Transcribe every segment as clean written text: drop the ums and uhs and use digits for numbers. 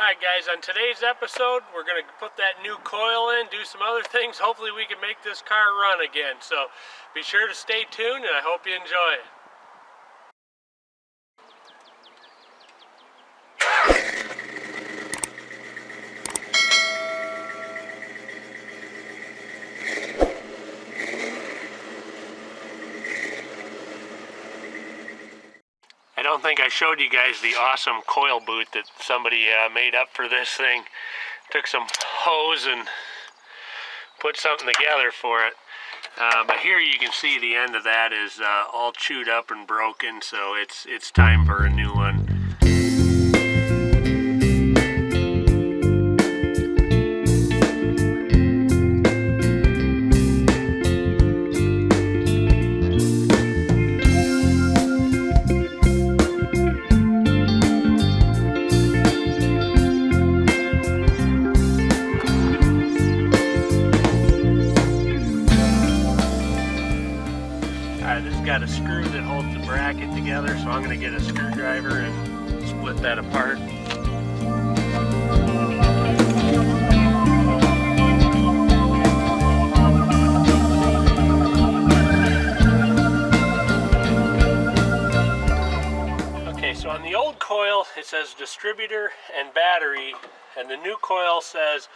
Alright guys, on today's episode we're going to put that new coil in, do some other things. Hopefully we can make this car run again. So be sure to stay tuned and I hope you enjoy it. I don't think I showed you guys the awesome coil boot that somebody made up for this thing. Took some hose and put something together for it. But here you can see the end of that is all chewed up and broken, so it's time for a new one. This has got a screw that holds the bracket together, so I'm going to get a screwdriver and split that apart. Okay, so on the old coil it says distributor and battery, and the new coil says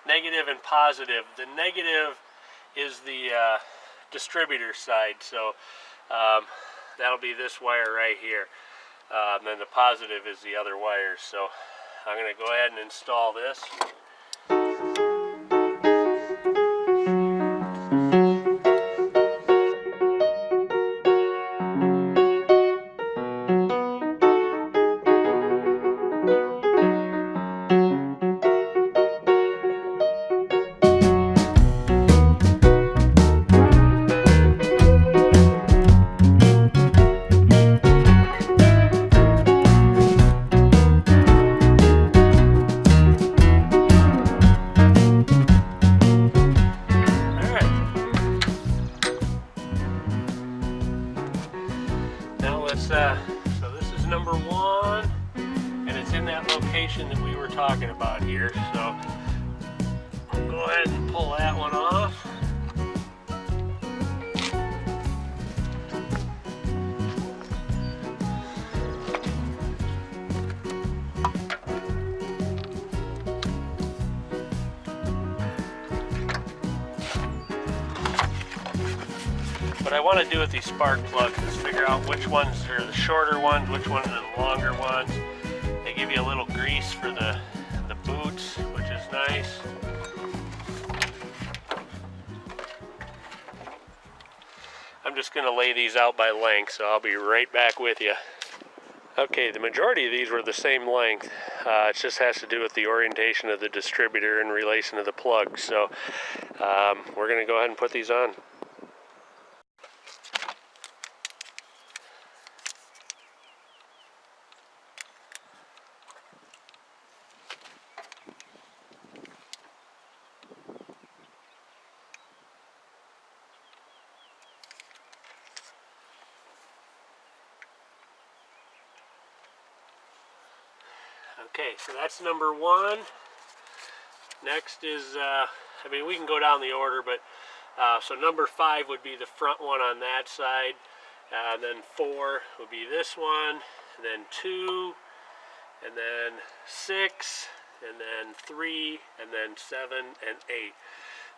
negative and positive. The negative is the distributor side, so that'll be this wire right here. Then the positive is the other wires. So I'm going to go ahead and install this. So this is number one, and it's in that location that we were talking about here. So I'll go ahead and pull that one off. What I want to do with these spark plugs is figure out which ones are the shorter ones, which ones are the longer ones. They give you a little grease for the boots, which is nice. I'm just going to lay these out by length, so I'll be right back with you. Okay, the majority of these were the same length. It just has to do with the orientation of the distributor in relation to the plug. So we're going to go ahead and put these on. Okay, so that's number one. Next is, I mean, we can go down the order, but so number 5 would be the front one on that side. Then 4 would be this one, and then 2, and then 6, and then 3, and then 7, and 8.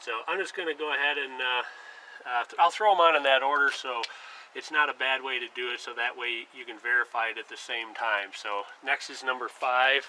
So I'm just going to go ahead and I'll throw them on in that order, so it's not a bad way to do it, so that way you can verify it at the same time. So next is number 5.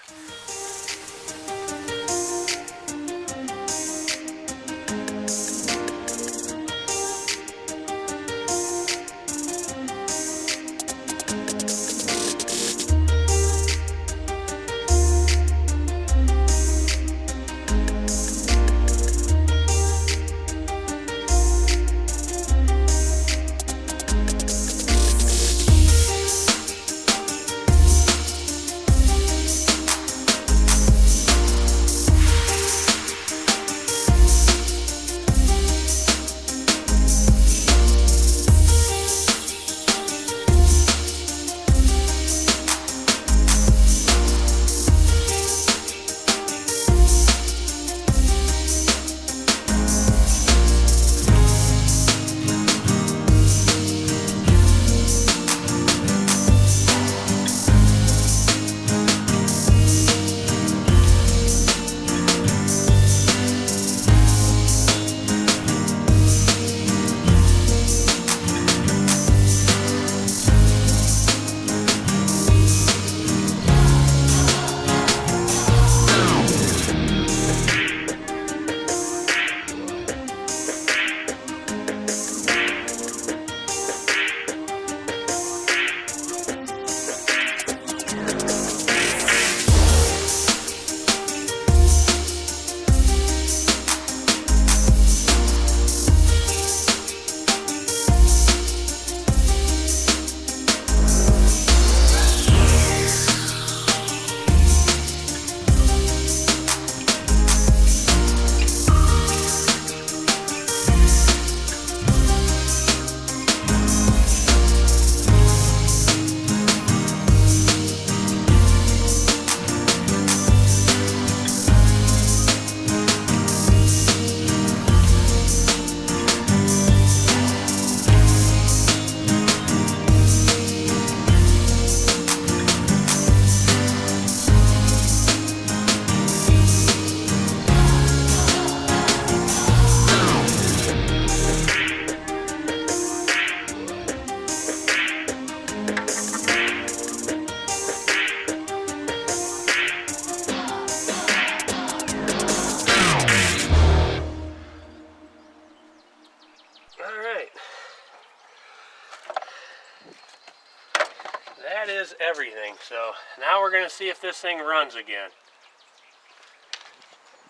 everything. So now we're going to see if this thing runs again.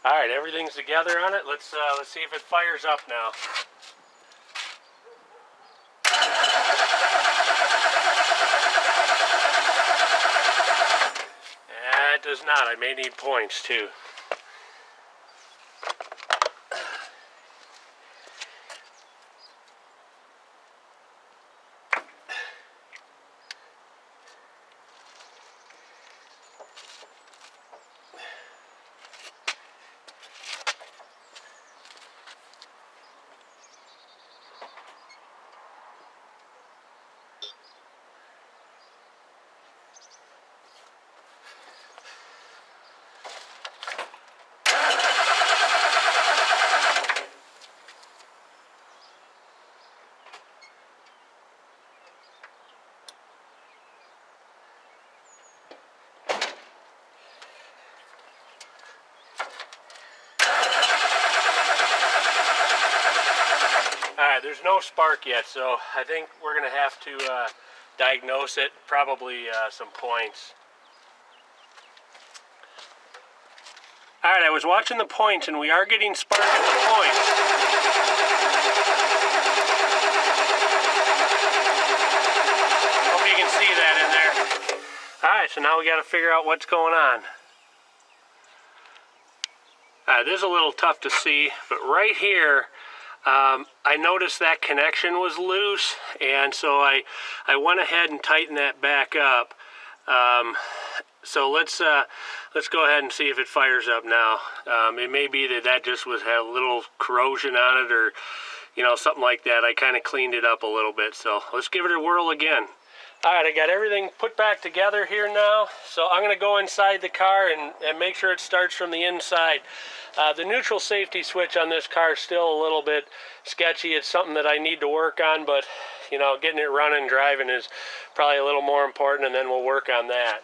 All right, everything's together on it. Let's see if it fires up now. It does not. I may need points too. Alright, there's no spark yet, so I think we're going to have to diagnose it, probably some points. Alright, I was watching the points and we are getting spark at the points. Hope you can see that in there. Alright, so now we got to figure out what's going on. This is a little tough to see, but right here, I noticed that connection was loose, and so I went ahead and tightened that back up. So let's go ahead and see if it fires up now. It may be that just had a little corrosion on it, or something like that. I kind of cleaned it up a little bit, so let's give it a whirl again. All right, I got everything put back together here now, so I'm going to go inside the car and make sure it starts from the inside. The neutral safety switch on this car is still a little bit sketchy. It's something that I need to work on, but getting it running, driving is probably a little more important, and then we'll work on that.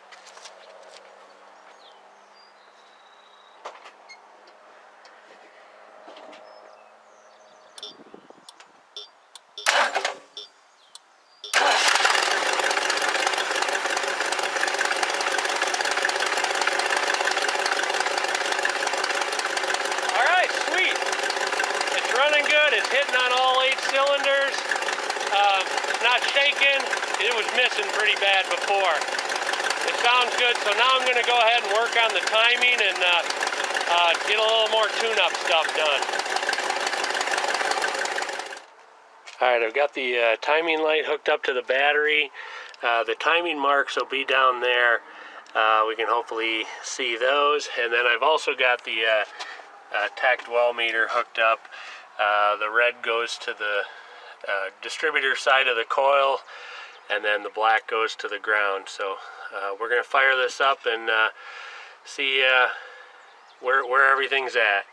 It was missing pretty bad before. It sounds good, so now I'm going to go ahead and work on the timing and get a little more tune-up stuff done. Alright, I've got the timing light hooked up to the battery. The timing marks will be down there. We can hopefully see those. And then I've also got the tach dwell meter hooked up. The red goes to the distributor side of the coil, and then the black goes to the ground. So we're going to fire this up and see where everything's at.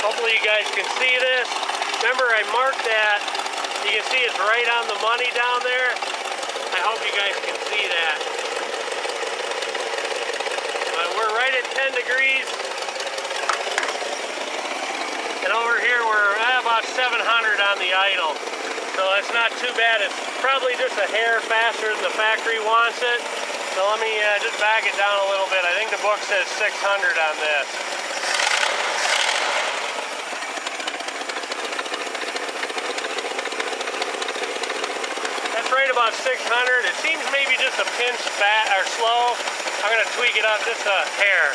Hopefully you guys can see this. Remember, I marked that. You can see it's right on the money down there. I hope you guys can see that. We're right at 10 degrees. And over here we're at about 700 on the idle. So it's not too bad. It's probably just a hair faster than the factory wants it. So let me just back it down a little bit. I think the book says 600 on this. Right about 600. It seems maybe just a pinch fat or slow. I'm going to tweak it up just a hair.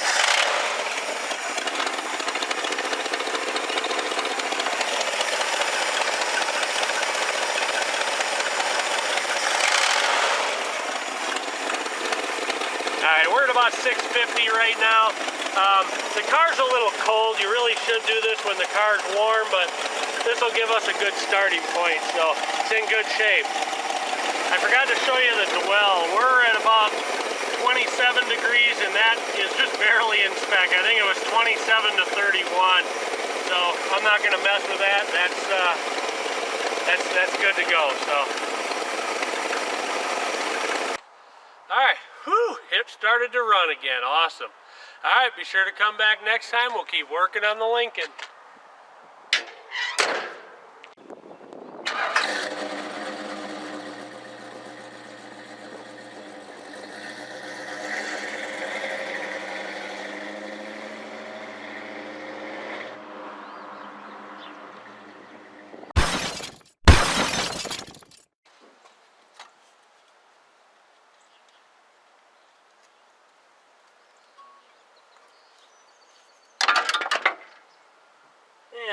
Alright, we're at about 650 right now. The car's a little cold. You really should do this when the car's warm, but this will give us a good starting point, so it's in good shape. I forgot to show you the dwell. We're at about 27 degrees, and that is just barely in spec. I think it was 27 to 31, so I'm not going to mess with that. That's good to go. So, all right, whew, it started to run again. Awesome. All right, be sure to come back next time. We'll keep working on the Lincoln.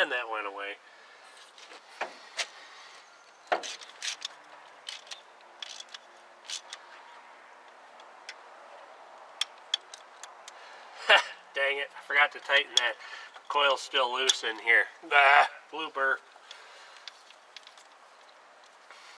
And that went away. Dang it, I forgot to tighten that. Coil's still loose in here. Bah, blooper.